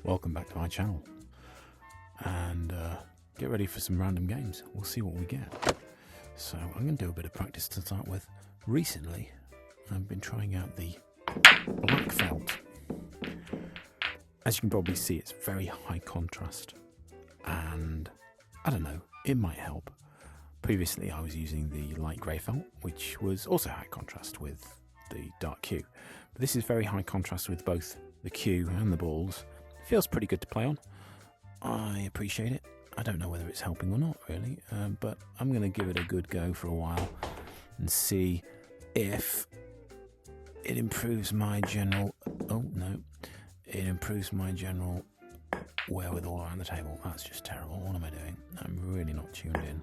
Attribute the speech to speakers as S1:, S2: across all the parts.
S1: Welcome back to my channel, and get ready for some random games. We'll see what we get. So I'm going to do a bit of practice to start with. Recently I've been trying out the black felt. As you can probably see, it's very high contrast, and I don't know, it might help. Previously I was using the light grey felt, which was also high contrast with the dark Q. But this is very high contrast with both the Q and the balls. It feels pretty good to play on. I appreciate it. I don't know whether it's helping or not really, but I'm going to give it a good go for a while and see if it improves my general... Oh, no. It improves my general wherewithal around the table. That's just terrible. What am I doing? I'm really not tuned in.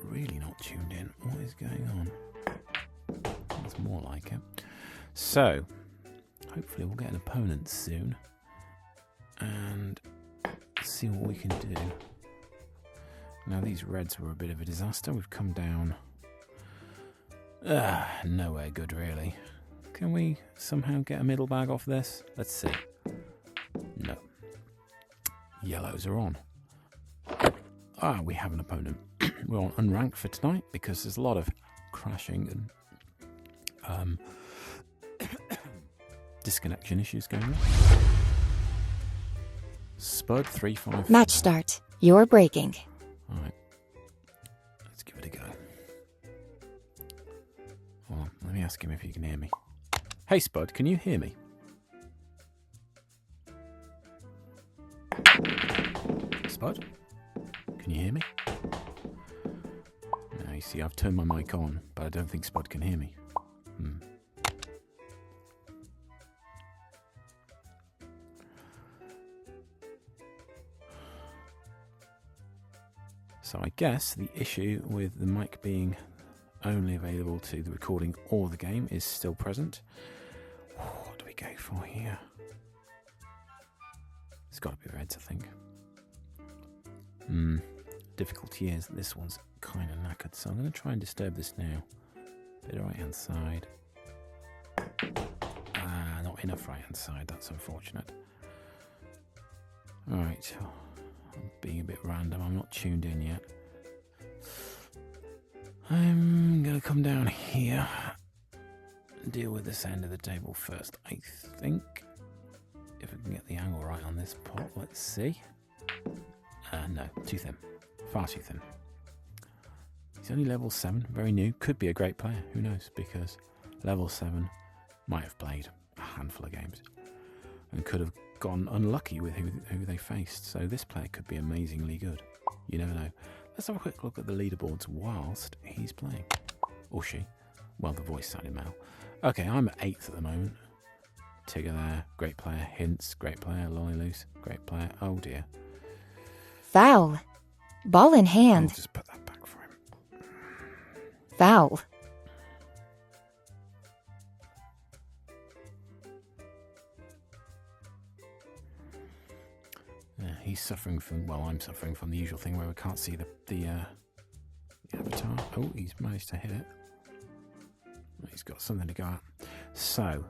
S1: Really not tuned in. What is going on? That's more like it. So, hopefully we'll get an opponent soon and see what we can do. Now these reds were a bit of a disaster. We've come down nowhere good really. Can we somehow get a middle bag off this? Let's see. No. Yellows are on. We have an opponent. We're on unranked for tonight because there's a lot of crashing and disconnection issues going on. Spud 3-5.
S2: Match start. You're breaking.
S1: Alright. Let's give it a go. Hold on, let me ask him if he can hear me. Hey Spud, can you hear me? Spud? Can you hear me? No, you see, I've turned my mic on, but I don't think Spud can hear me. So I guess the issue with the mic being only available to the recording or the game is still present. What do we go for here? It's got to be reds, I think. Difficulty is that this one's kind of knackered, so I'm going to try and disturb this now. Bit of right hand side. Not enough right hand side, that's unfortunate. Alright, I'm being a bit random, I'm not tuned in yet. I'm going to come down here and deal with this end of the table first, I think. If we can get the angle right on this pot, let's see. No, too thin. Far too thin. He's only level 7, very new. Could be a great player, who knows, because level 7 might have played a handful of games and could have gone unlucky with who they faced. So this player could be amazingly good. You never know. Let's have a quick look at the leaderboards whilst he's playing. Or she. Well, the voice sounded male. Okay, I'm at 8th at the moment. Tigger there, great player. Hints, great player. Lolly Loose, great player. Oh dear.
S2: Foul. Ball in hand.
S1: I'll just put that back for him.
S2: Foul.
S1: Yeah, he's suffering from, well, I'm suffering from the usual thing where we can't see the avatar. Oh, he's managed to hit it. He's got something to go at. So,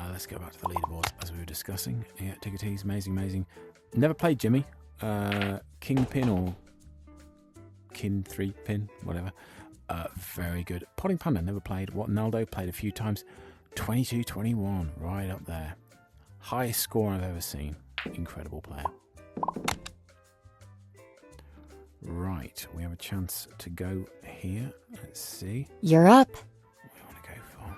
S1: let's go back to the leaderboards as we were discussing. Yeah, Tiggertees, amazing. Never played Jimmy. Kingpin or Kin 3 pin, whatever. Very good. Potting Panda, never played. What Naldo played a few times. 22-21, right up there. Highest score I've ever seen. Incredible player. Right, we have a chance to go here. Let's see.
S2: You're up.
S1: What do we want to go for?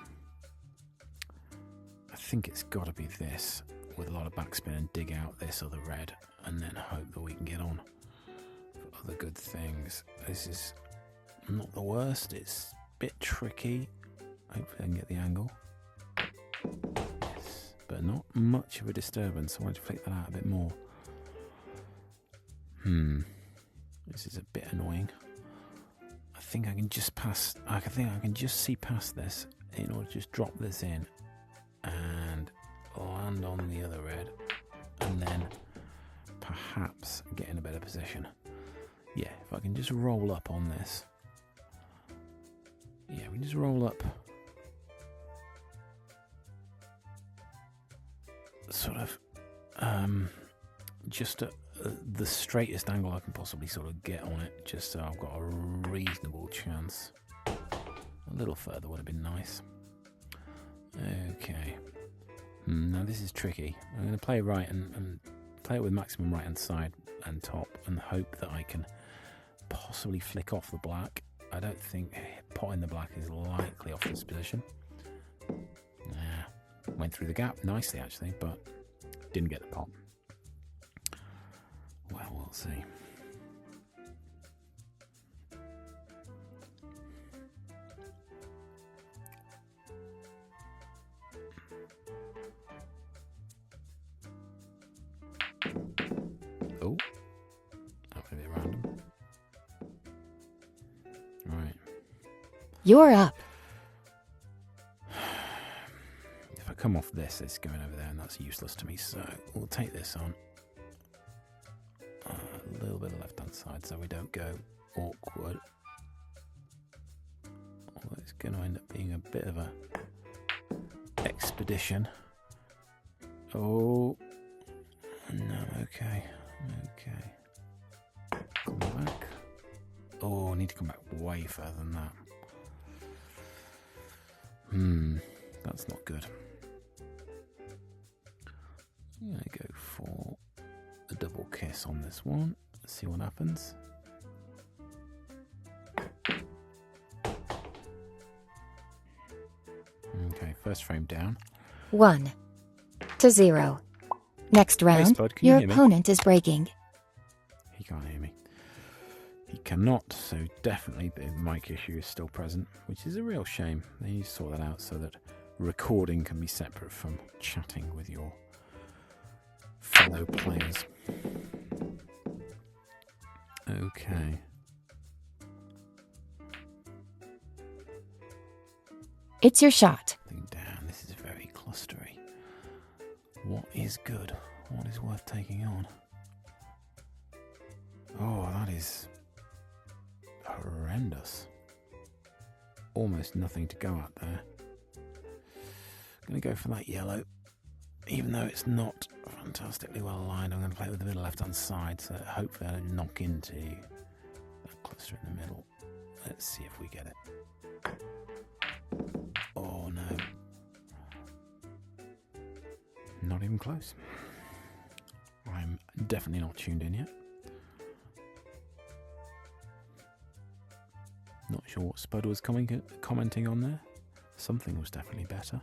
S1: I think it's got to be this, with a lot of backspin and dig out this other red, and then hope that we can get on for other good things. This is not the worst. It's a bit tricky. Hopefully I can get the angle. Yes, but not much of a disturbance. I want to flick that out a bit more. This is a bit annoying. I think I can just pass. I think I can just see past this in order to just drop this in and land on the other red, and then perhaps get in a better position. Yeah, if I can just roll up on this. Yeah, we can just roll up sort of just the straightest angle I can possibly sort of get on it, just so I've got a reasonable chance. A little further would have been nice. Okay. Now this is tricky. I'm going to play right and play it with maximum right hand side and top and hope that I can possibly flick off the black. I don't think potting the black is likely off this position. Went through the gap nicely actually, but didn't get the pot. Well, we'll see. Oh, that may be random. Right.
S2: You're up.
S1: If I come off this, it's going over there, and that's useless to me. So we'll take this on. A little bit of left-hand side, so we don't go awkward. Although it's going to end up being a bit of a expedition. Oh no! Okay. Come back. Oh, I need to come back way further than that. That's not good. I'm going to go for a double kiss on this one. Let's see what happens. Okay, first frame down.
S2: 1 to 0. Next round,
S1: Spud, can you
S2: your
S1: hear me?
S2: opponent is breaking.
S1: He can't hear me. He cannot, so definitely the mic issue is still present, which is a real shame. They need to sort that out so that recording can be separate from chatting with your fellow players. Okay.
S2: It's your shot.
S1: Damn, this is very clustery. What is good? What is worth taking on? Oh, that is horrendous. Almost nothing to go at there. I'm going to go for that yellow. Even though it's not fantastically well aligned, I'm going to play it with the middle left-hand side, so hopefully I don't knock into that cluster in the middle. Let's see if we get it. Oh no. Not even close. I'm definitely not tuned in yet. Not sure what Spud was commenting on there. Something was definitely better.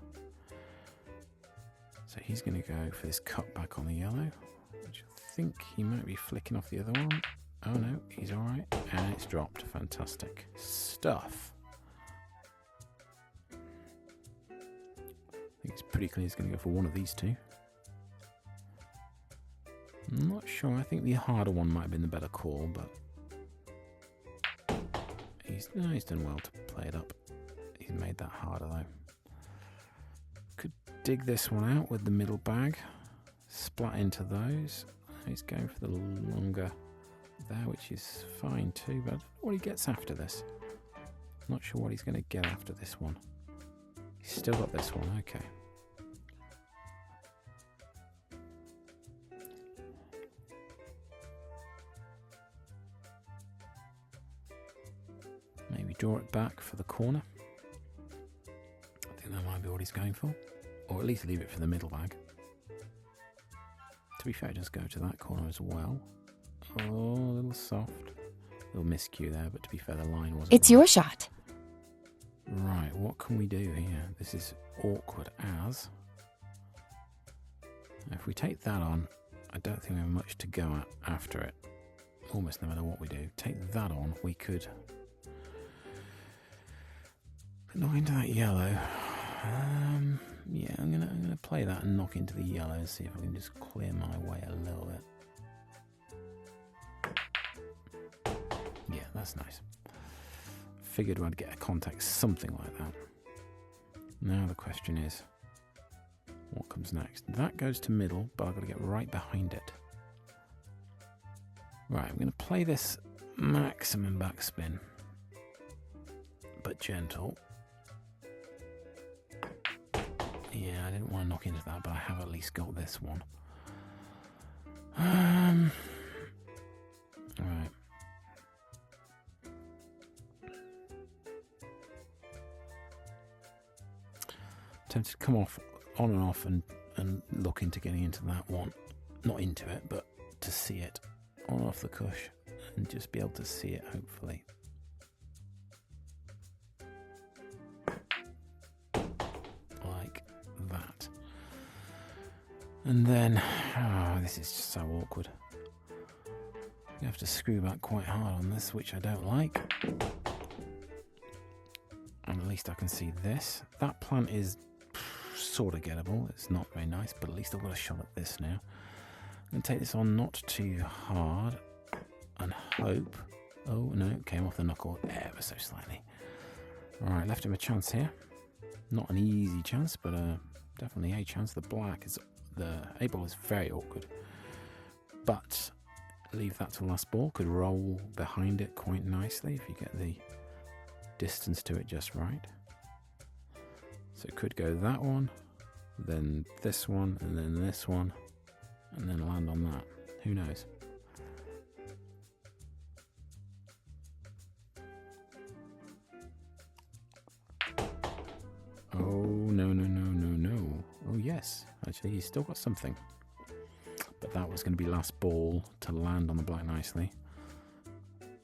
S1: So he's going to go for this cut back on the yellow, which I think he might be flicking off the other one. Oh no, he's alright. And it's dropped. Fantastic stuff. I think it's pretty clear he's going to go for one of these two. I'm not sure. I think the harder one might have been the better call, but he's done well to play it up. He's made that harder though. Could dig this one out with the middle bag, splat into those. He's going for the longer there, which is fine too, but I don't know what he gets after this. I'm not sure what he's going to get after this one. He's still got this one, okay. Maybe draw it back for the corner. I think that might be what he's going for. Or at least leave it for the middle bag. To be fair, just go to that corner as well. Oh, a little soft. A little miscue there, but to be fair, the line wasn't
S2: It's
S1: right.
S2: your shot.
S1: Right, what can we do here? This is awkward as... If we take that on, I don't think we have much to go at after it. Almost no matter what we do. Take that on, we could... knock into that yellow. Yeah, I'm gonna play that and knock into the yellow and see if I can just clear my way a little bit. Yeah, that's nice. Figured I'd get a contact, something like that. Now the question is, what comes next? That goes to middle, but I've got to get right behind it. Right, I'm going to play this maximum backspin, but gentle. Yeah, I didn't want to knock into that, but I have at least got this one. Alright. Tempted to come off, on and off, and look into getting into that one. Not into it, but to see it on and off the cush, and just be able to see it, hopefully. Like that. And then, this is just so awkward. You have to screw back quite hard on this, which I don't like. And at least I can see this. That plant is sort of gettable. It's not very nice, but at least I've got a shot at this now. I'm going to take this on not too hard and hope. Oh, no, it came off the knuckle ever so slightly. Alright, left him a chance here. Not an easy chance, but definitely a chance. The A ball is very awkward. But leave that to last ball. Could roll behind it quite nicely if you get the distance to it just right. So it could go that one, then this one, and then this one, and then land on that. Who knows? Oh, no. Oh, yes. Actually, he's still got something. But that was going to be last ball to land on the black nicely.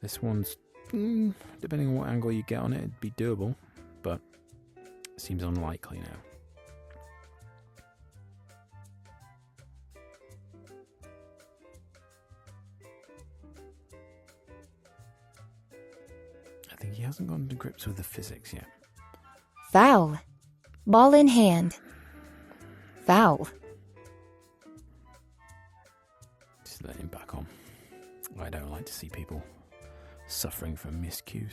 S1: This one's, depending on what angle you get on it, it'd be doable. But it seems unlikely now. I think he hasn't gotten to grips with the physics yet.
S2: Foul. Ball in hand. Foul.
S1: Just let him back on. I don't like to see people suffering from miscues.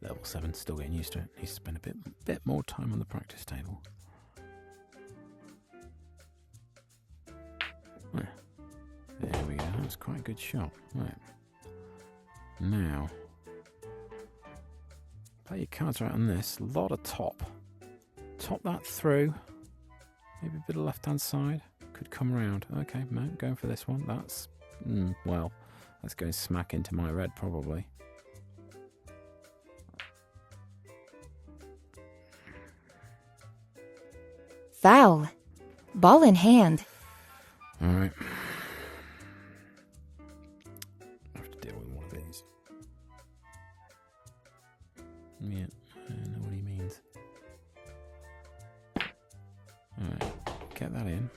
S1: Level 7, still getting used to it. Needs to spend a bit more time on the practice table. There we go. That was quite a good shot. Right. Now, play your cards right on this. A lot of top. Top that through. Maybe a bit of left-hand side. Could come around. Okay, no, going for this one. That's, well, that's going smack into my red, probably.
S2: Foul. Ball in hand.
S1: All right. I have to deal with one of these. Yeah, I know what he means. All right, get that in.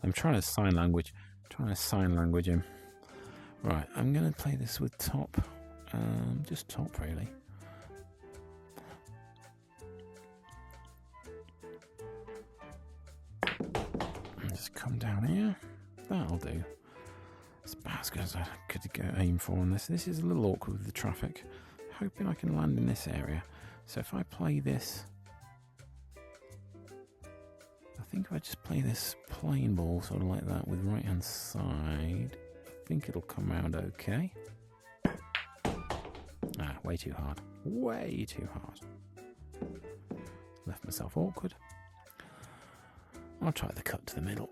S1: I'm trying to sign language him. Right, I'm going to play this with top. Just top, really. Just come down here. That'll do. It's about as good as I could aim for on this. This is a little awkward with the traffic. Hoping I can land in this area. So if I play this... I think if I just play this plain ball, sort of like that, with right hand side... I think it'll come around okay. Way too hard. Way too hard. Left myself awkward. I'll try the cut to the middle.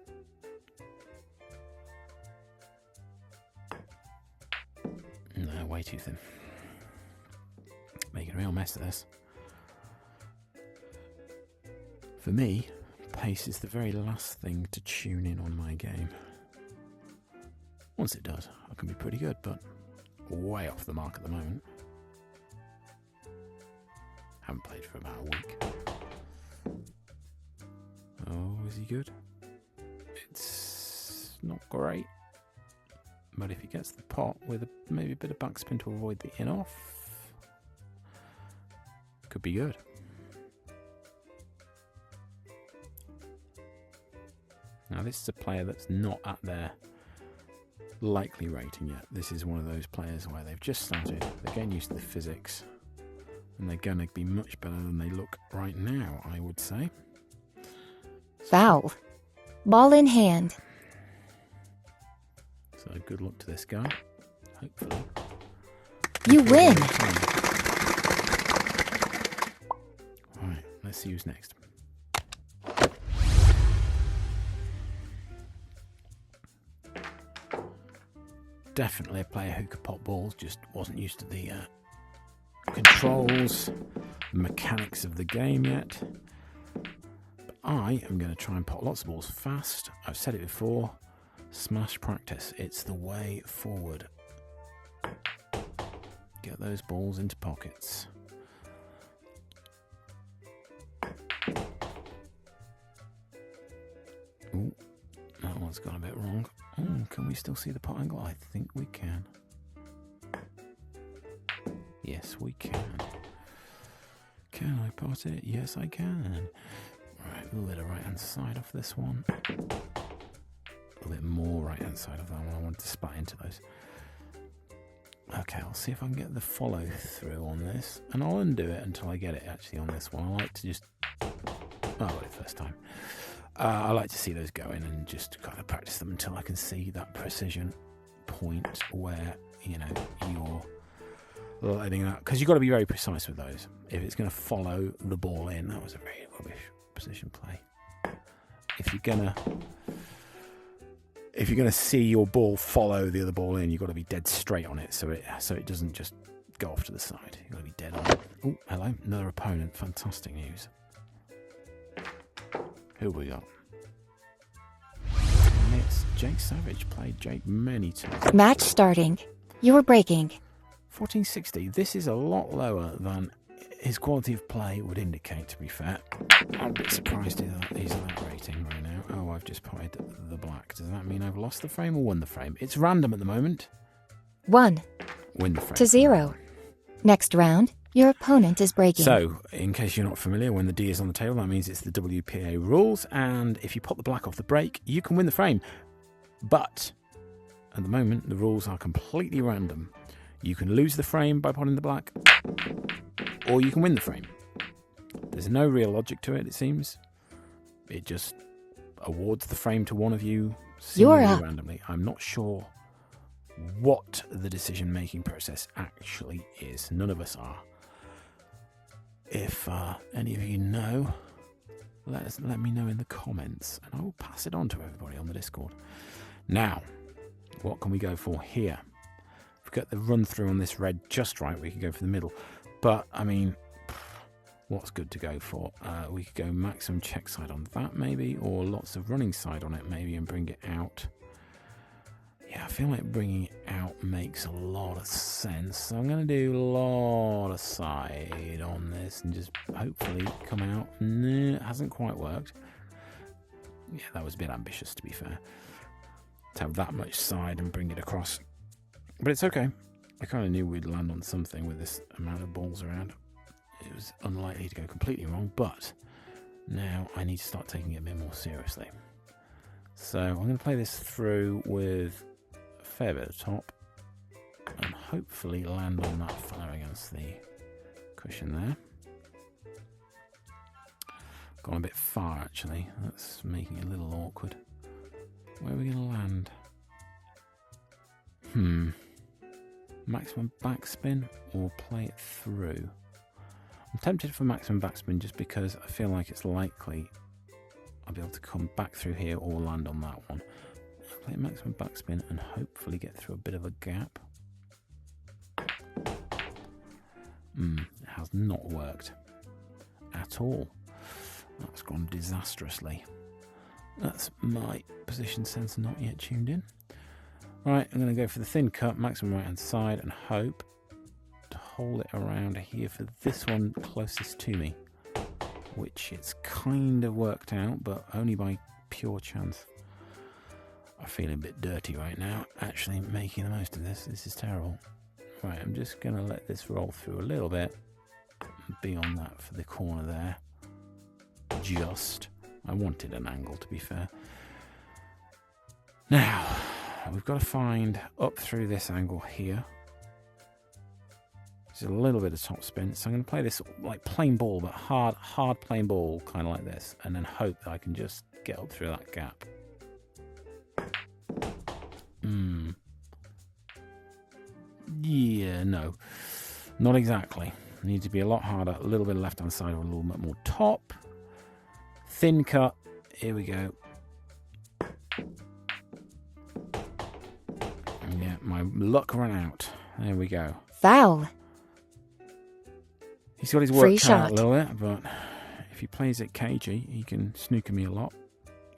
S1: No, way too thin. Making a real mess of this. For me, pace is the very last thing to tune in on my game. Once it does, I can be pretty good, but way off the mark at the moment. Haven't played for about a week. Oh, is he good? It's not great. But if he gets the pot with maybe a bit of backspin to avoid the in-off, could be good. Now this is a player that's not at their likely rating yet. This is one of those players where they've just started, they're getting used to the physics, and they're going to be much better than they look right now, I would say.
S2: Foul. Ball in hand.
S1: So good luck to this guy. Hopefully.
S2: You win.
S1: Alright, let's see who's next. Definitely a player who could pop balls, just wasn't used to the controls, the mechanics of the game yet. But I am going to try and pop lots of balls fast. I've said it before, smash practice. It's the way forward. Get those balls into pockets. Ooh, that one's gone a bit wrong. Oh, can we still see the pot angle? I think we can. Yes, we can. Can I pot it? Yes, I can. Right, a little bit of right-hand side off this one. A little bit more right-hand side of that one. I want to spat into those. Okay, I'll see if I can get the follow-through on this. And I'll undo it until I get it actually on this one. I like to just... Oh, I got it first time. I like to see those go in and just kind of practice them until I can see that precision point where, you know, you're letting that... Because you've got to be very precise with those. If it's going to follow the ball in, that was a very rubbish position play. If you're going to see your ball follow the other ball in, you've got to be dead straight on it so it doesn't just go off to the side. You've got to be dead on it. Oh, hello, another opponent. Fantastic news. Who have we got? And it's Jake Savage. Played Jake many times.
S2: Match starting. You're breaking.
S1: 1460. This is a lot lower than his quality of play would indicate, to be fair. I'm a bit surprised he's at that rating right now. Oh, I've just potted the black. Does that mean I've lost the frame or won the frame? It's random at the moment.
S2: 1
S1: Win the frame.
S2: to 0. Next round, your opponent is breaking.
S1: So, in case you're not familiar, when the D is on the table, that means it's the WPA rules, and if you pop the black off the break, you can win the frame. But, at the moment, the rules are completely random. You can lose the frame by potting the black, or you can win the frame. There's no real logic to it, it seems. It just awards the frame to one of you seemingly randomly. I'm not sure what the decision-making process actually is. None of us are. If any of you know, let me know in the comments, and I will pass it on to everybody on the Discord. Now, what can we go for here? If we get the run-through on this red just right, we could go for the middle. But, I mean, what's good to go for? We could go maximum check side on that, maybe, or lots of running side on it, maybe, and bring it out. Yeah, I feel like bringing it out makes a lot of sense. So I'm going to do a lot of side on this and just hopefully come out. No, it hasn't quite worked. Yeah, that was a bit ambitious, to be fair. To have that much side and bring it across. But it's okay. I kind of knew we'd land on something with this amount of balls around. It was unlikely to go completely wrong, but now I need to start taking it a bit more seriously. So I'm going to play this through with a fair bit of top and hopefully land on that fella against the cushion there. Gone a bit far actually. That's making it a little awkward. Where are we going to land? Maximum backspin or play it through? I'm tempted for maximum backspin just because I feel like it's likely I'll be able to come back through here or land on that one. I'll play maximum backspin and hopefully get through a bit of a gap. It has not worked at all. That's gone disastrously. That's my position sensor not yet tuned in. Right, I'm going to go for the thin cut, maximum right hand side, and hope to hold it around here for this one closest to me, which it's kind of worked out, but only by pure chance. I'm feeling a bit dirty right now, actually making the most of this. This is terrible. Right, I'm just going to let this roll through a little bit, and be on that for the corner there. Just. I wanted an angle, to be fair. Now, we've got to find up through this angle here. Just a little bit of top spin. So I'm going to play this like plain ball, but hard plain ball, kind of like this, and then hope that I can just get up through that gap. Yeah, no. Not exactly. Need to be a lot harder. A little bit of left-hand side or a little bit more top. Thin cut. Here we go. Yeah, my luck ran out. There we go.
S2: Foul.
S1: He's got his work
S2: Free
S1: cut out
S2: shot.
S1: a little bit, but if he plays it cagey, he can snooker me a lot.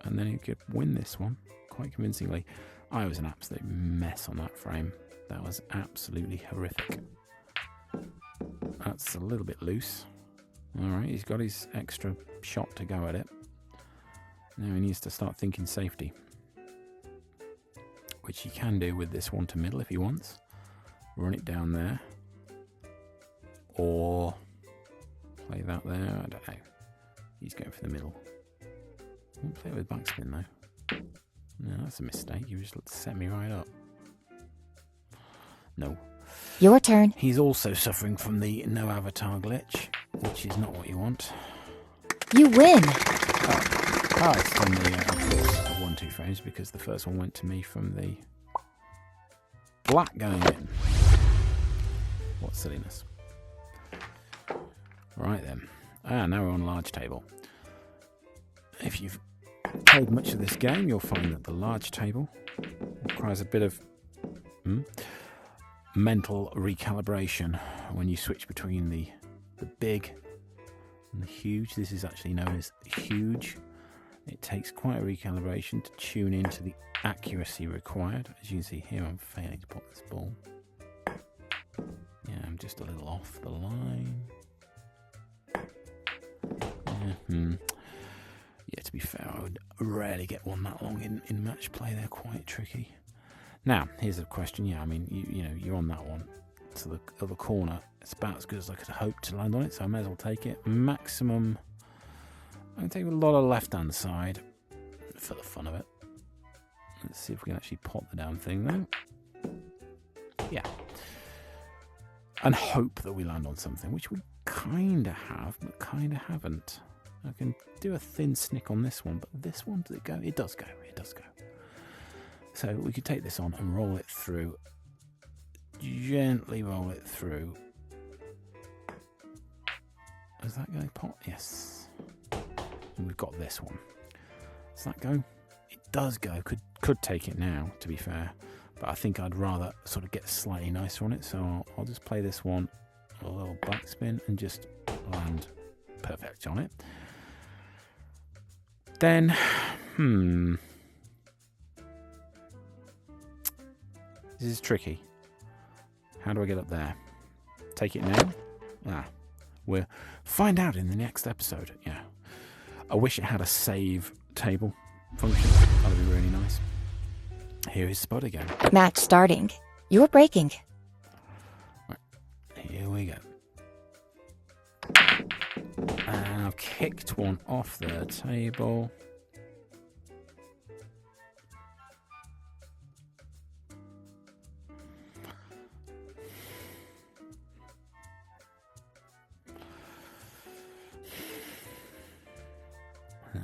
S1: And then he could win this one quite convincingly. I was an absolute mess on that frame. That was absolutely horrific. That's a little bit loose. Alright, he's got his extra shot to go at it. Now he needs to start thinking safety. Which he can do with this one to middle if he wants. Run it down there. Or play that there. I don't know. He's going for the middle. Won't play it with backspin though. No, that's a mistake. You just set me right up. No.
S2: Your turn.
S1: He's also suffering from the no avatar glitch, which is not what you want.
S2: You win.
S1: Oh, it's done the of course, I've won 2 frames because the first one went to me from the black going in. What silliness. Right then. Now we're on large table. If you've played much of this game, you'll find that the large table requires a bit of mental recalibration when you switch between the big and the huge. This is actually known as huge. It takes quite a recalibration to tune into the accuracy required. As you can see here, I'm failing to put this ball. Yeah, I'm just a little off the line. Yeah, to be fair, I would rarely get one that long in match play. They're quite tricky. Now, here's a question. Yeah, I mean, you know, you're on that one to the other corner. It's about as good as I could hope to land on it, so I may as well take it. Maximum. I'm going to take a lot of left-hand side for the fun of it. Let's see if we can actually pot the damn thing, though. Yeah. And hope that we land on something, which we kind of have, but kind of haven't. I can do a thin snick on this one, but this one, does it go? It does go. It does go. So we could take this on and roll it through. Gently roll it through. Is that going to pot? Yes. And we've got this one. Does that go? It does go. Could take it now, to be fair. But I think I'd rather sort of get slightly nicer on it. So I'll just play this one a little backspin and just land perfect on it. Then, this is tricky. How do I get up there? Take it now? We'll find out in the next episode. Yeah. I wish it had a save table function. That would be really nice. Here is Spud again.
S2: Match starting. You're breaking.
S1: Right. Here we go. And I've kicked one off the table.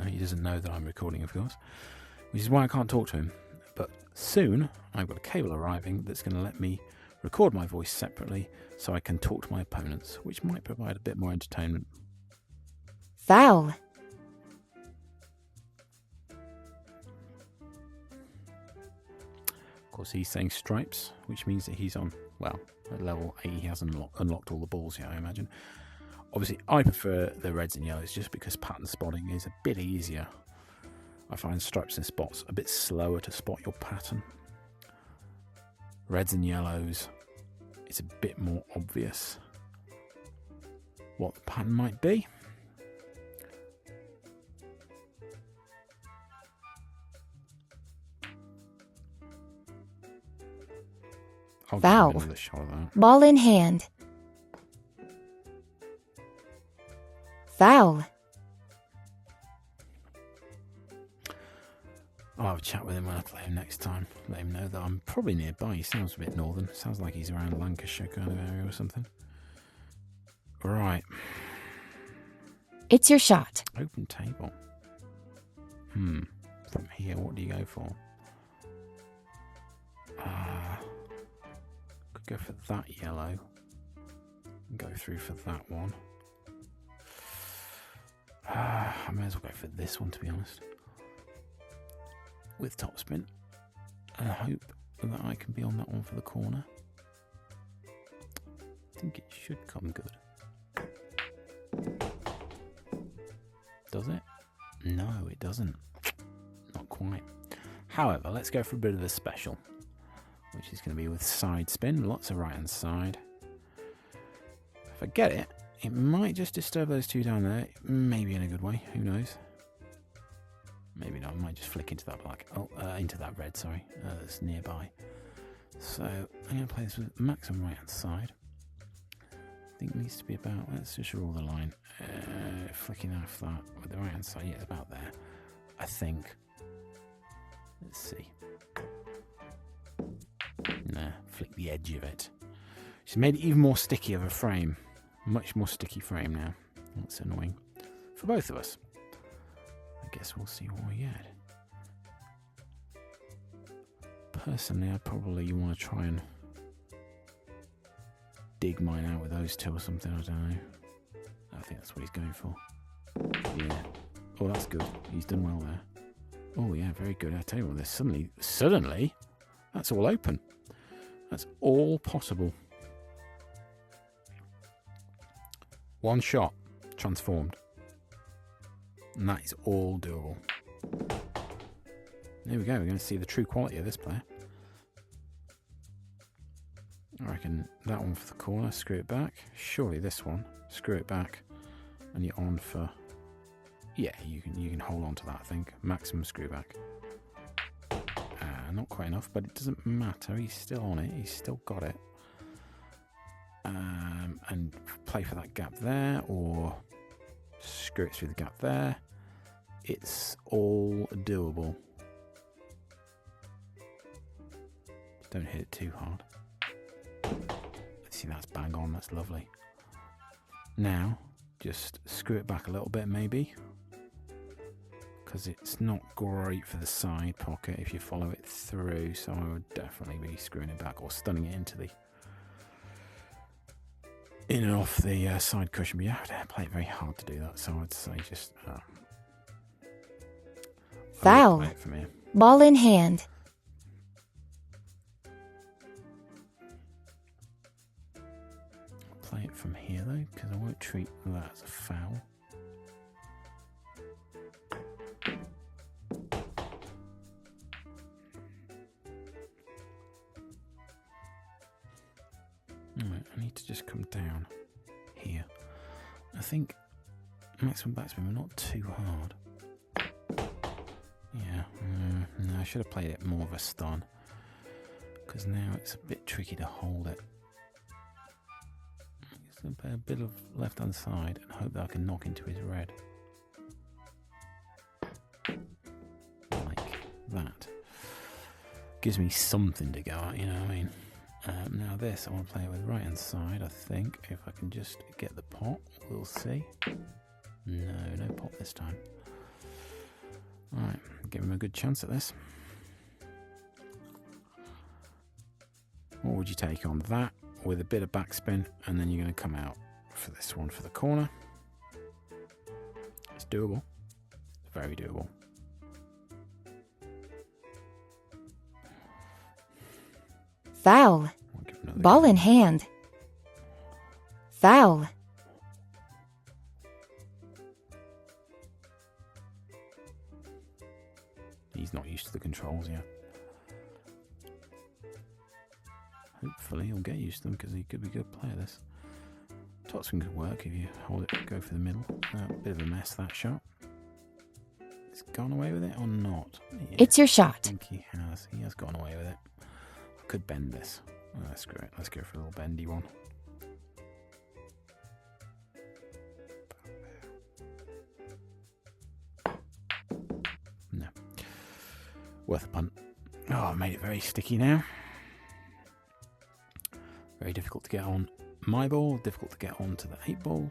S1: He doesn't know that I'm recording, of course, which is why I can't talk to him. But soon, I've got a cable arriving that's going to let me record my voice separately so I can talk to my opponents, which might provide a bit more entertainment.
S2: Foul.
S1: Of course, he's saying stripes, which means that he's on, well, at level 8, he hasn't unlocked all the balls yet, I imagine. Obviously, I prefer the reds and yellows just because pattern spotting is a bit easier. I find stripes and spots a bit slower to spot your pattern. Reds and yellows, it's a bit more obvious what the pattern might be. I'll
S2: Foul.
S1: give another shot of that.
S2: Ball in hand. Foul.
S1: I'll have a chat with him when I play him next time. Let him know that I'm probably nearby. He sounds a bit northern. Sounds like he's around Lancashire kind of area or something. Right.
S2: It's your shot.
S1: Open table. From here, what do you go for? Could go for that yellow. Go through for that one. I may as well go for this one, to be honest. With topspin. And I hope that I can be on that one for the corner. I think it should come good. Does it? No, it doesn't. Not quite. However, let's go for a bit of a special, which is going to be with side spin. Lots of right hand side. If I get it, it might just disturb those two down there. Maybe in a good way. Who knows? Maybe not. I might just flick into that black. Into that red, sorry. That's nearby. So I'm going to play this with maximum right hand side. I think it needs to be about, let's just draw the line. Flicking off that with the right hand side. Yeah, it's about there. I think. Let's see. Nah, flick the edge of it. She's made it even more sticky of a frame. Much more sticky frame now. That's annoying. For both of us. I guess we'll see what we get. Personally, I probably want to try and dig mine out with those two or something. I don't know. I think that's what he's going for. Yeah. Oh, that's good. He's done well there. Oh, yeah, very good. I tell you what, this suddenly, that's all open. That's all possible. One shot, transformed. And that is all doable. There we go. We're going to see the true quality of this player. I reckon that one for the corner, screw it back. Surely this one, screw it back. And you're on for... Yeah, you can hold on to that, I think. Maximum screw back. Not quite enough, but it doesn't matter. He's still on it. He's still got it. And play for that gap there, or screw it through the gap there. It's all doable. Don't hit it too hard. Let's see, that's bang on. That's lovely. Now, just screw it back a little bit, maybe. Because it's not great for the side pocket if you follow it through, so I would definitely be screwing it back or stunning it into the in and off the side cushion. But you have to play it very hard to do that, so I'd say just
S2: foul.
S1: Play it from here.
S2: Ball in hand.
S1: Play it from here though, because I won't treat that as a foul. Right, I need to just come down here. I think maximum backspin, but not too hard. Yeah, no, I should have played it more of a stun, because now it's a bit tricky to hold it. Just going to play a bit of left hand side and hope that I can knock into his red. Like that. Gives me something to go at, you know what I mean? Now this, I want to play it with right hand side, I think. If I can just get the pot, we'll see. No pot this time. Alright, give him a good chance at this. What would you take on that with a bit of backspin, and then you're going to come out for this one for the corner. It's doable. It's very doable.
S2: Foul. Ball in hand. Foul.
S1: He's not used to the controls yet. Hopefully he'll get used to them, because he could be a good player, this. Topspin could work if you hold it, go for the middle. Bit of a mess, that shot. He's gone away with it or not? Yeah,
S2: It's your shot.
S1: I think he has. He has gone away with it. I could bend this. Screw it. Let's go for a little bendy one. No. Worth a punt. Oh, I made it very sticky now. Very difficult to get on my ball, difficult to get onto the 8 ball.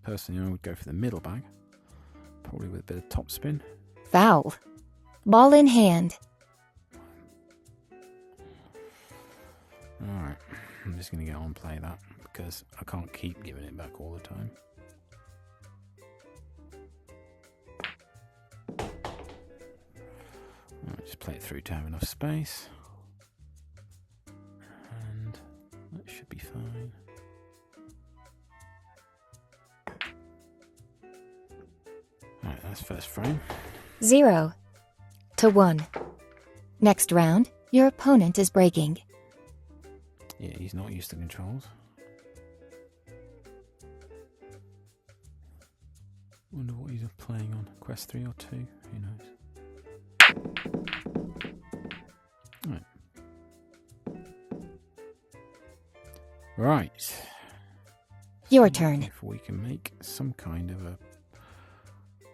S1: Personally, I would go for the middle bag, probably with a bit of top spin.
S2: Foul. Ball in hand.
S1: Alright, I'm just going to get on and play that because I can't keep giving it back all the time. Alright, just play it through to have enough space. And that should be fine. Alright, that's first frame.
S2: 0 to 1. Next round, your opponent is breaking.
S1: Yeah, he's not used to controls. Wonder what he's playing on. Quest 3 or 2? Who knows? Right.
S2: Your
S1: See
S2: turn.
S1: if we can make some kind of a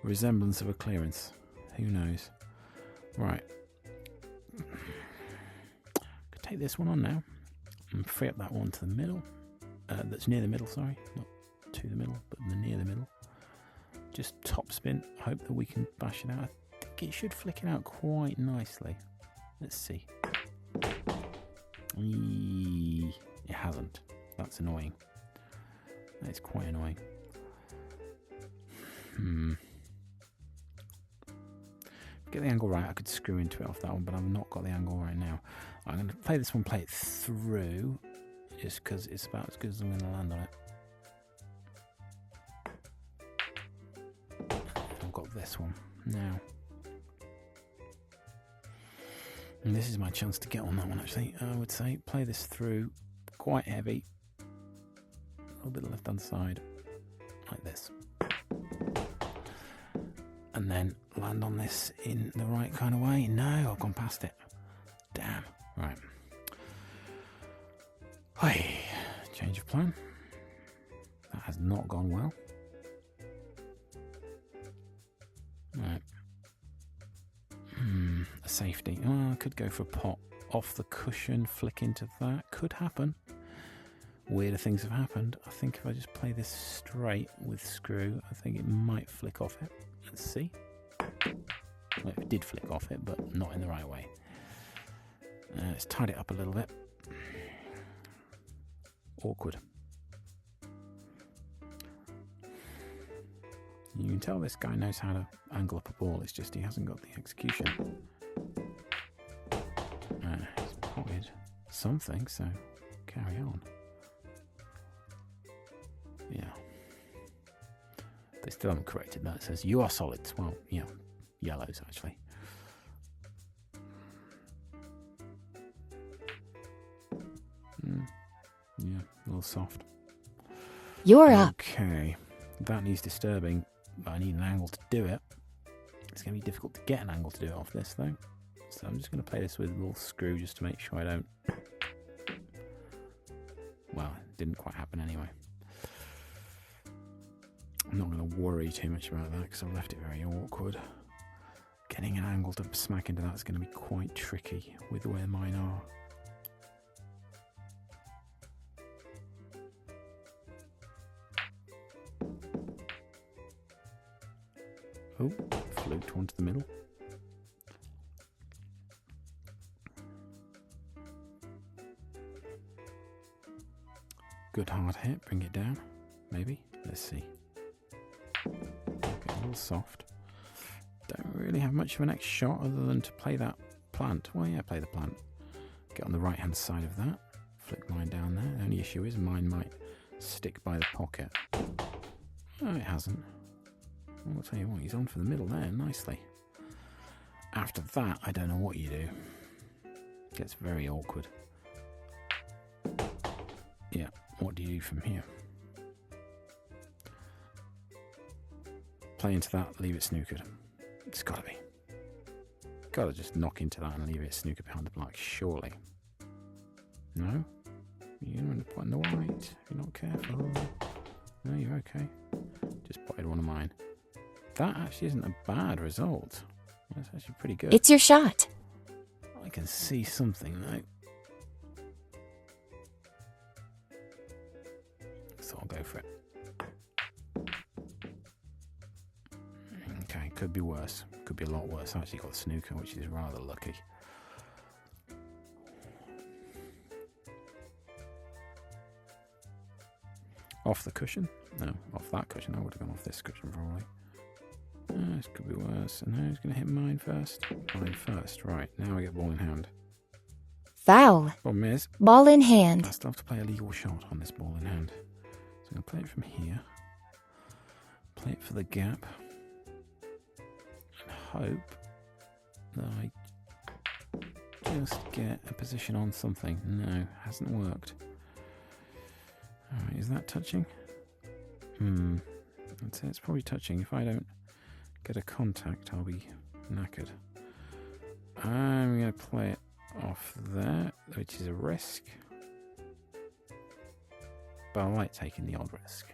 S1: resemblance of a clearance. Who knows? Right. Could take this one on now and free up that one to the middle. That's near the middle, sorry. Not to the middle, but near the middle. Just top spin. Hope that we can bash it out. I think it should flick it out quite nicely. Let's see. It hasn't. That's annoying. That is quite annoying. Get the angle right, I could screw into it off that one, but I've not got the angle right now. I'm going to play this one, play it through, just because it's about as good as I'm going to land on it. I've got this one now. And this is my chance to get on that one, actually. I would say play this through quite heavy. A little bit left-hand side, like this. And then land on this in the right kind of way. No, I've gone past it. Damn. Right. Hey, change of plan. That has not gone well. Right. A safety. Oh, I could go for a pot off the cushion, flick into that. Could happen. Weirder things have happened. I think if I just play this straight with screw, I think it might flick off it. Let's see. Well, it did flick off it, but not in the right way. Let's tidy it up a little bit. Awkward. You can tell this guy knows how to angle up a ball, it's just he hasn't got the execution. He's potted something, so carry on. Yeah. They still haven't corrected that. It says, you are solids. Well, yeah, yellows, actually. Yeah, a little soft.
S2: You're up.
S1: Okay. That needs disturbing, but I need an angle to do it. It's going to be difficult to get an angle to do it off this, though. So I'm just going to play this with a little screw just to make sure I don't... Well, it didn't quite happen anyway. I'm not going to worry too much about that because I've left it very awkward. Getting an angle to smack into that is going to be quite tricky with where mine are. Oh, fluked one to the middle. Good hard hit, bring it down, maybe. Let's see. Okay, a little soft. Don't really have much of a next shot other than to play that plant. Well, yeah, play the plant. Get on the right hand side of that. Flick mine down there. The only issue is mine might stick by the pocket. Oh, it hasn't. Well, I'll tell you what, he's on for the middle there, nicely. After that, I don't know what you do. Gets very awkward. Yeah, what do you do from here? Play into that, leave it snookered. It's gotta be. Gotta just knock into that and leave it snookered behind the black, surely. No? You're going to put in the white. If you're not careful. No, you're okay. Just potted one of mine. That actually isn't a bad result. That's actually pretty good.
S2: It's your shot.
S1: I can see something though. So I'll go for it. Okay, could be worse. Could be a lot worse. I actually got the snooker, which is rather lucky. Off the cushion? No, off that cushion. I would have gone off this cushion probably. This could be worse. And who's going to hit mine first? Mine first. Right, now I get ball in hand.
S2: Foul.
S1: Problem is,
S2: Ball in hand.
S1: I still have to play a legal shot on this ball in hand. So I'm going to play it from here. Play it for the gap. And hope that I just get a position on something. No, hasn't worked. Alright, is that touching? I'd say it's probably touching. If I don't get a contact, I'll be knackered. I'm going to play it off there, which is a risk. But I like taking the odd risk.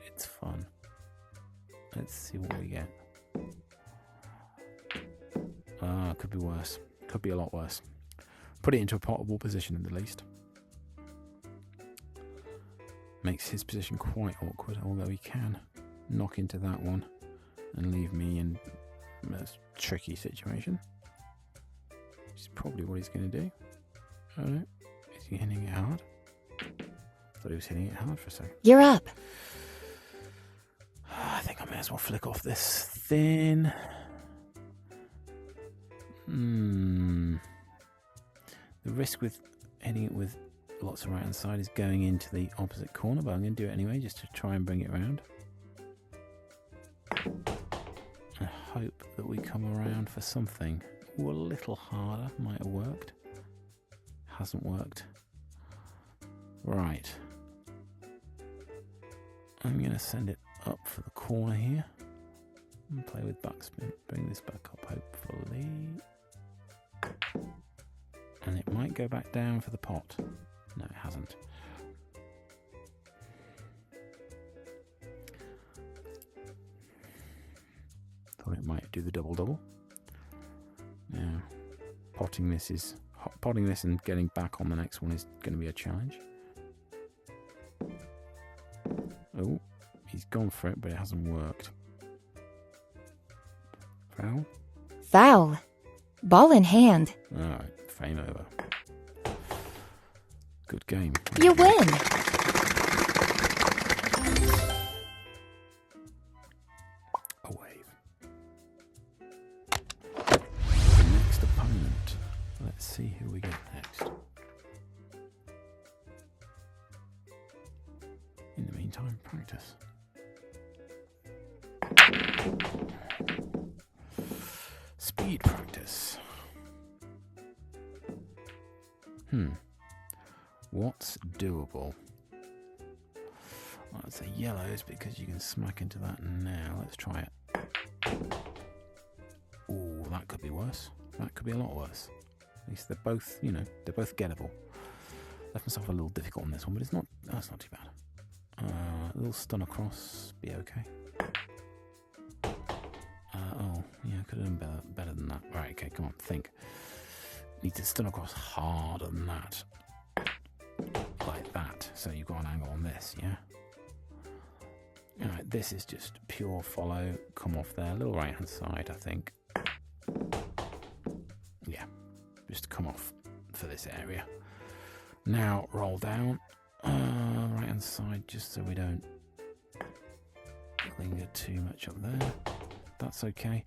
S1: It's fun. Let's see what we get. Could be worse. Could be a lot worse. Put it into a potable position at the least. Makes his position quite awkward, although he can knock into that one and leave me in a tricky situation. Which is probably what he's going to do. I don't know. Is he hitting it hard? Thought he was hitting it hard for a second.
S2: You're up.
S1: I think I may as well flick off this thin. The risk with hitting it with lots of right hand side is going into the opposite corner, but I'm going to do it anyway just to try and bring it around. I hope that we come around for something. Ooh, a little harder might have worked. Hasn't worked. Right. I'm going to send it up for the corner here. And play with backspin. Bring this back up, hopefully. And it might go back down for the pot. No, it hasn't. Thought it might do the double-double. Now, potting this and getting back on the next one is going to be a challenge. Oh, he's gone for it, but it hasn't worked. Foul?
S2: Foul. Ball in hand.
S1: Alright, frame over. Good game.
S2: You win.
S1: A wave. The next opponent. Let's see who we get next. In the meantime, practice. Speed practice. What's doable? Well, I'd say yellows because you can smack into that now. Let's try it. Ooh, that could be worse. That could be a lot worse. At least they're both, they're both gettable. Left myself a little difficult on this one, but it's not too bad. A little stun across, be okay. Could have done better than that. Right, okay, come on, think. Need to stun across harder than that. Like that. So you've got an angle on this, yeah? Alright, this is just pure follow. Come off there. Little right hand side, I think. Yeah. Just come off for this area. Now roll down. Right hand side, just so we don't linger too much up there. That's okay.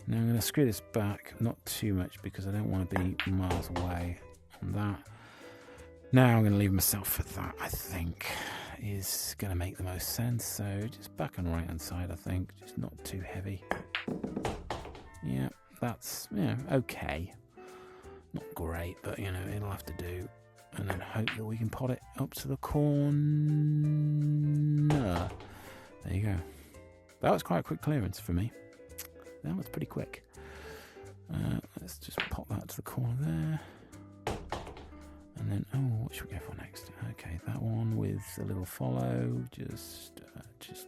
S1: Now I'm going to screw this back, not too much because I don't want to be miles away on that. Now I'm going to leave myself for that, I think, is going to make the most sense. So just back on the right hand side, I think, just not too heavy. Yeah, that's, okay. Not great, but, it'll have to do. And then hope that we can pot it up to the corner. There you go. That was quite a quick clearance for me. That was pretty quick. Let's just pop that to the corner there. And And then, what should we go for next? Okay, that one with a little follow, just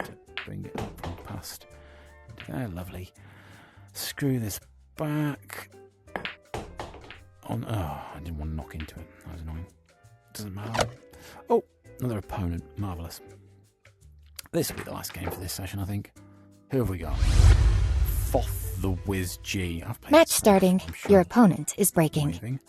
S1: to bring it up and past. There, lovely. Screw this back. I didn't want to knock into it. That was annoying. Doesn't matter. Oh, another opponent. Marvellous. This will be the last game for this session, I think. Who have we got? Foth the Wiz G.
S2: Match starting. Sure. Your opponent is breaking.
S1: Waving.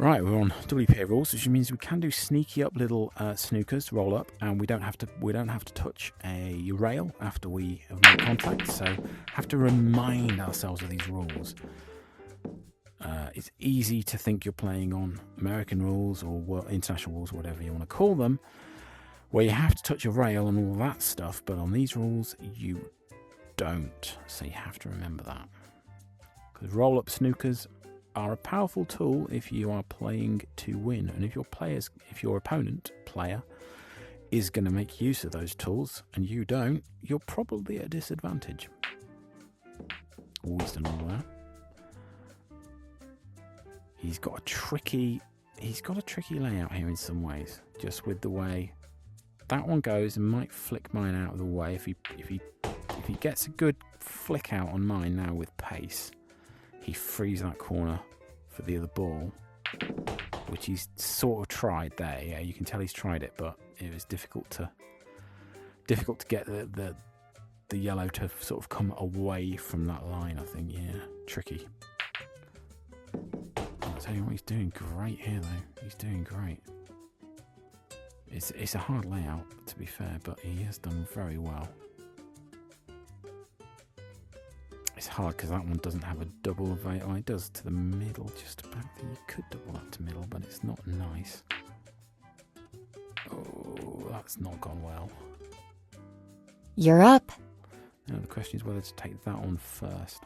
S1: Right, we're on WPA rules, which means we can do sneaky up little snookers, roll up, and we don't have to touch a rail after we have made contact. So have to remind ourselves of these rules. It's easy to think you're playing on American rules or international rules, whatever you want to call them, where you have to touch a rail and all that stuff. But on these rules, you don't. So you have to remember that, because roll up snookers are a powerful tool if you are playing to win, and if your opponent player is going to make use of those tools and you don't, you're probably at a disadvantage. Always done all that. He's got a tricky layout here in some ways, just with the way that one goes, and might flick mine out of the way if he gets a good flick out on mine now with pace. He frees that corner for the other ball, which he's sort of tried there. Yeah, you can tell he's tried it, but it was difficult to get the yellow to sort of come away from that line, I think. Yeah, tricky. I'll tell you what, he's doing great here, though. He's doing great. It's a hard layout, to be fair, but he has done very well. It's hard because that one doesn't have a double available. It does to the middle, just about. You could double that to middle, but it's not nice. Oh, that's not gone well.
S2: You're up.
S1: Now the question is whether to take that on first.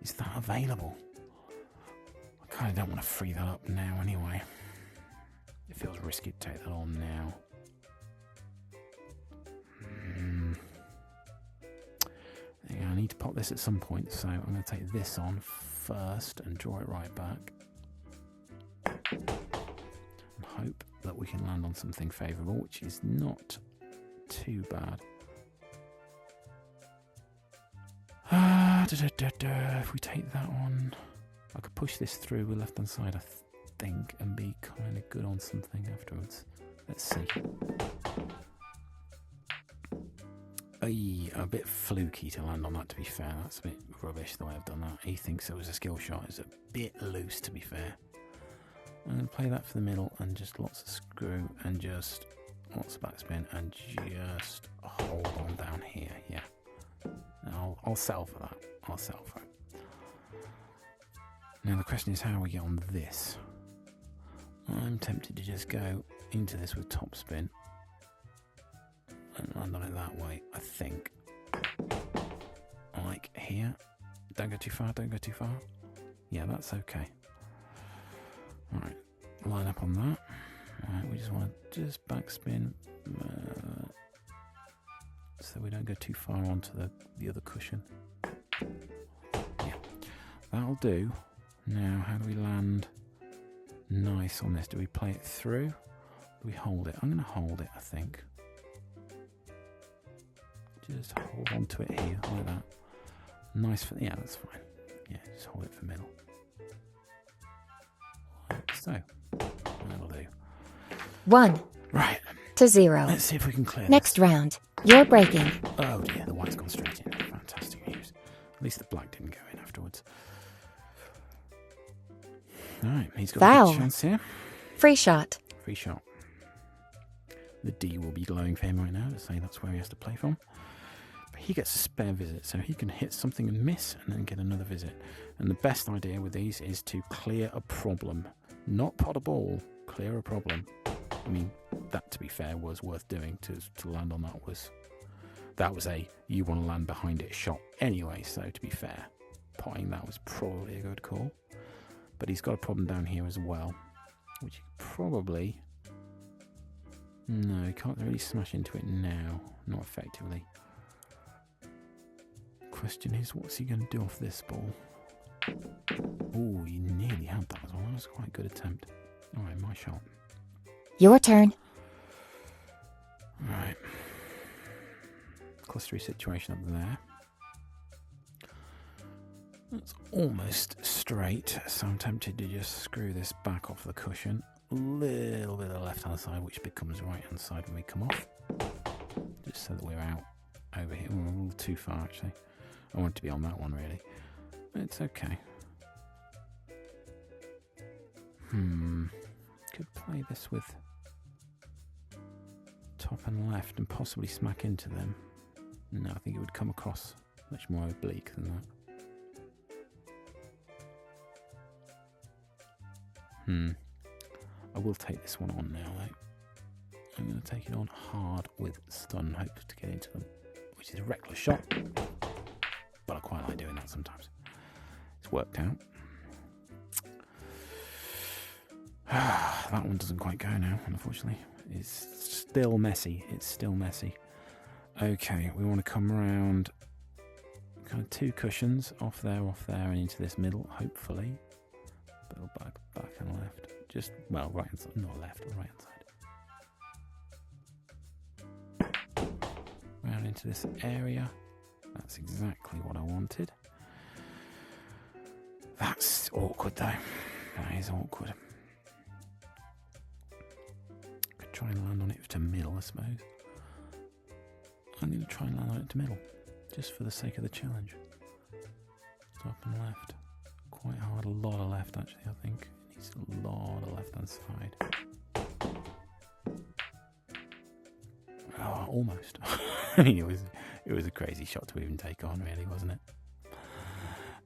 S1: Is that available? I kind of don't want to free that up now anyway. It feels risky to take that on now. Yeah, I need to pop this at some point, so I'm going to take this on first and draw it right back. And hope that we can land on something favourable, which is not too bad. If we take that on, I could push this through with left-hand side, I think, and be kind of good on something afterwards. Let's see. A bit fluky to land on that, to be fair. That's a bit rubbish the way I've done that. He thinks it was a skill shot. It's a bit loose, to be fair. I'm going to play that for the middle and just lots of screw and just lots of backspin and just hold on down here. Yeah. I'll settle for that. I'll settle for it. Now the question is how we get on this. I'm tempted to just go into this with topspin and land on it that way, I think. Like here. Don't go too far, don't go too far. Yeah, that's okay. Alright, line up on that. Alright, we just want to just backspin so we don't go too far onto the other cushion. Yeah, that'll do. Now, how do we land nice on this? Do we play it through? Do we hold it? I'm going to hold it, I think. Just hold on to it here, like that. Nice for, yeah, that's fine. Yeah, just hold it for middle. Like so. That'll do.
S2: 1.
S1: Right.
S2: To 0.
S1: Let's see if we can clear
S2: Next
S1: this.
S2: round. You're breaking.
S1: Oh dear, the white's gone straight in. Fantastic news. At least the black didn't go in afterwards. Alright, he's got
S2: Foul.
S1: a good chance here.
S2: Free shot.
S1: Free shot. The D will be glowing for him right now to say that's where he has to play from. But he gets a spare visit, so he can hit something and miss and then get another visit. And the best idea with these is to clear a problem. Not pot a ball, clear a problem. I mean, that, to be fair, was worth doing. To land on that was a you want to land behind it shot anyway. So to be fair, potting that was probably a good call. But he's got a problem down here as well, which he probably... No, he can't really smash into it now. Not effectively. Question is, what's he going to do off this ball? Oh, you nearly had that as well. That was quite a good attempt. Alright, my shot.
S2: Your turn.
S1: Right. Clustery situation up there. It's almost straight, so I'm tempted to just screw this back off the cushion. A little bit of the left-hand side, which becomes right-hand side when we come off. Just so that we're out over here. We're a little too far, actually. I want it to be on that one, really. It's okay. Could play this with top and left and possibly smack into them. No, I think it would come across much more oblique than that. I will take this one on now, though. I'm going to take it on hard with stun, hope to get into them, which is a reckless shot. But I quite like doing that sometimes. It's worked out. That one doesn't quite go now, unfortunately. It's still messy. It's still messy. Okay, we want to come around kind of 2 cushions, off there, and into this middle, hopefully. Little back and left. Just, well, right hand side, not left, or right hand side. Round into this area. That's exactly what I wanted. That's awkward, though. That is awkward. Could try and land on it to middle, I suppose. I'm going to try and land on it to middle, just for the sake of the challenge. Top and left. Quite hard, a lot of left, actually, I think. It needs a lot of left-hand side. Oh, almost. It was a crazy shot to even take on, really, wasn't it?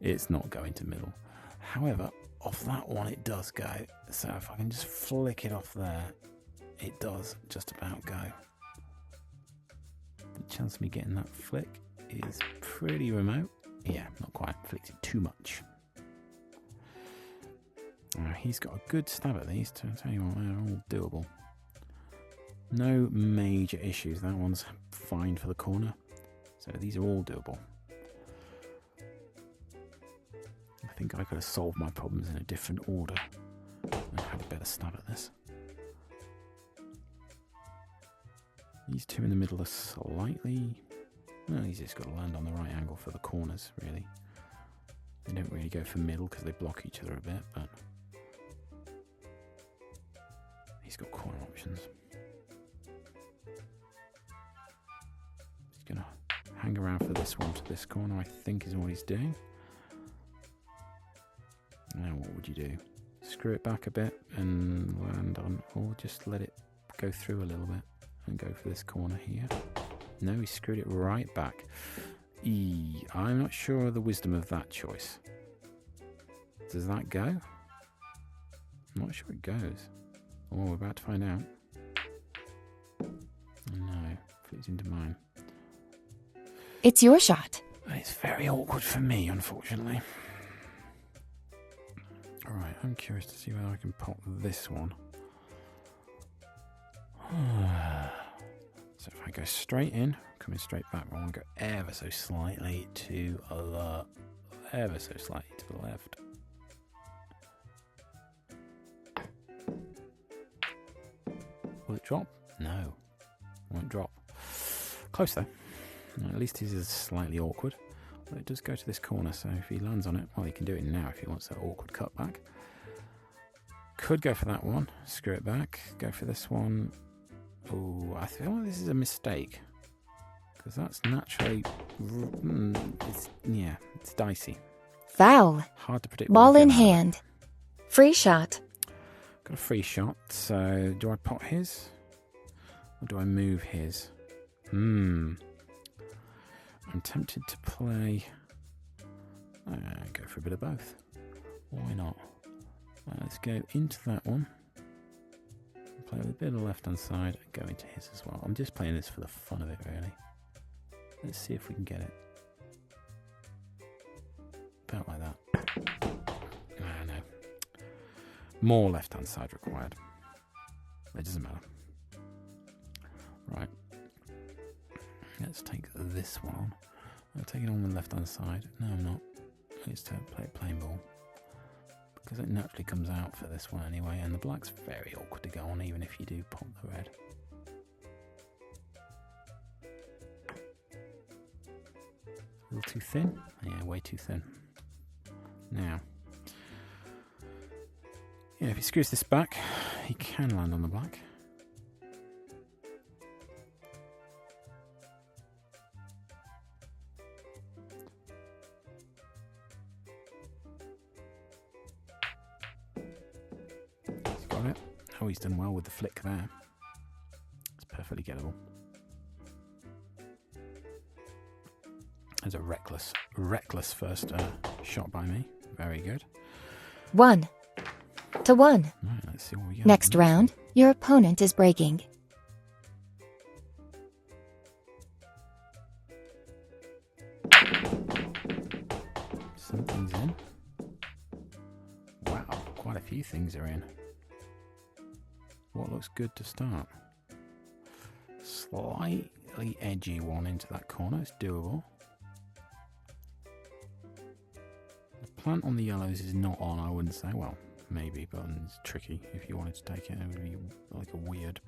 S1: It's not going to middle. However, off that one it does go. So if I can just flick it off there, it does just about go. The chance of me getting that flick is pretty remote. Yeah, not quite. Flicked it too much. He's got a good stab at these. To tell you what, they're all doable. No major issues. That one's fine for the corner. So these are all doable. I think I could have solved my problems in a different order and had a better stab at this. These 2 in the middle are slightly... Well, he's just got to land on the right angle for the corners, really. They don't really go for middle because they block each other a bit, but... He's got corner options. He's going to hang around for this one to this corner, I think is what he's doing. Now what would you do? Screw it back a bit and land on, or just let it go through a little bit and go for this corner here. No, he screwed it right back. I'm not sure of the wisdom of that choice. Does that go? I'm not sure it goes. Oh, we're about to find out. No, flips into mine.
S2: It's your shot.
S1: It's very awkward for me, unfortunately. Alright, I'm curious to see whether I can pop this one. So if I go straight in, coming straight back, I want to go ever so slightly to the left. Will it drop? No, it won't drop. Close though. At least this is slightly awkward. But it does go to this corner, so if he lands on it, well, he can do it now if he wants that awkward cut back. Could go for that one, screw it back, go for this one. Oh, I feel like this is a mistake. Because that's naturally... it's dicey.
S2: Foul.
S1: Hard to predict.
S2: Ball in hand. Free shot.
S1: Got a free shot, so do I pot his? Or do I move his? I'm tempted to play... go for a bit of both. Why not? Let's go into that one. Play with a bit of the left-hand side and go into his as well. I'm just playing this for the fun of it, really. Let's see if we can get it. About like that. No. More left-hand side required. It doesn't matter. Right. Let's take this one on. I'll take it on the left-hand side. No, I'm not. is to play plain ball, because it naturally comes out for this one anyway, and the black's very awkward to go on even if you do pop the red. A little too thin? Yeah, way too thin. Now, yeah, if he screws this back, he can land on the black. He's got it. Oh, he's done well with the flick there. It's perfectly gettable. There's a reckless first shot by me. Very good.
S2: 1 to 1.
S1: Right, let's see what we get.
S2: Next round, your opponent is breaking.
S1: Something's in. Wow, quite a few things are in. What looks good to start? Slightly edgy one into that corner. It's doable. The plant on the yellows is not on, I wouldn't say. Well, maybe, but it's tricky. If you wanted to take it, it would be like a weird...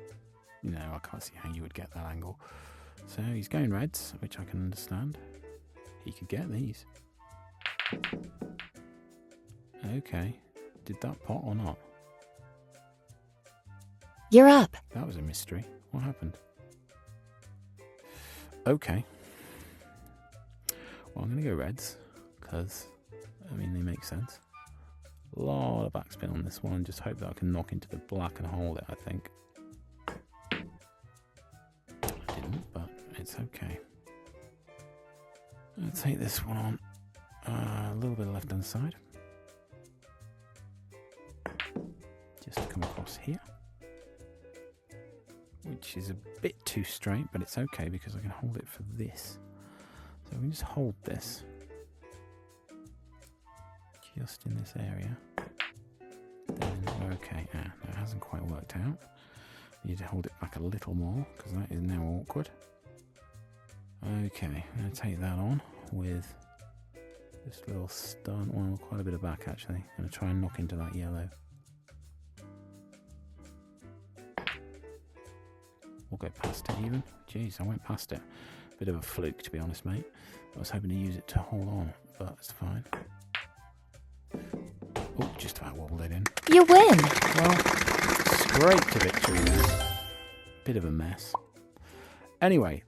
S1: No, I can't see how you would get that angle. So he's going reds, which I can understand. He could get these. Okay. Did that pot or not?
S2: You're up.
S1: That was a mystery. What happened? Okay. Well, I'm going to go reds, because, I mean, they make sense. A lot of backspin on this one. Just hope that I can knock into the black and hold it, I think. I didn't, but it's okay. I'll take this one on. A little bit of left-hand side. Just to come across here. Which is a bit too straight, but it's okay because I can hold it for this. So we can just hold this. Just in this area. Then we're okay. No, it hasn't quite worked out. You need to hold it back a little more because that is now awkward. Okay, I'm going to take that on with this little stun. Well, quite a bit of back actually. I'm going to try and knock into that yellow. We'll go past it even. Jeez, I went past it. Bit of a fluke, to be honest, mate. I was hoping to use it to hold on, but it's fine. Oh, just about wobbled it in.
S2: You win!
S1: Well, scraped to victory there. Bit of a mess. Anyway,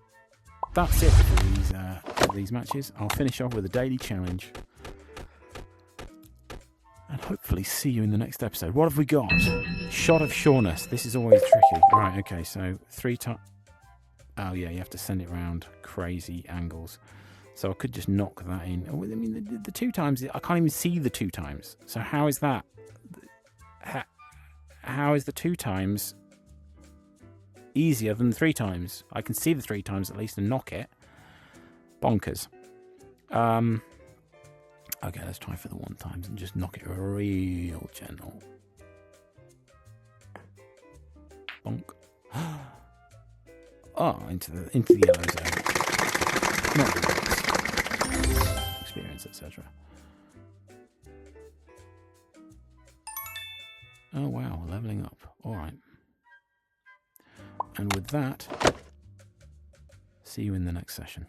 S1: that's it for these matches. I'll finish off with a daily challenge. And hopefully see you in the next episode. What have we got? Shot of sureness. This is always tricky. Right, okay, so 3 times. Oh, yeah, you have to send it round crazy angles. So I could just knock that in. Oh, I mean, the 2 times, I can't even see the 2 times. So how is that? How is the 2 times easier than the 3 times? I can see the 3 times at least and knock it. Bonkers. Okay, let's try for the 1 times and just knock it real gentle. Bonk. Oh, into the yellow zone. Not the experience, etc. Oh wow, leveling up. All right. And with that, see you in the next session.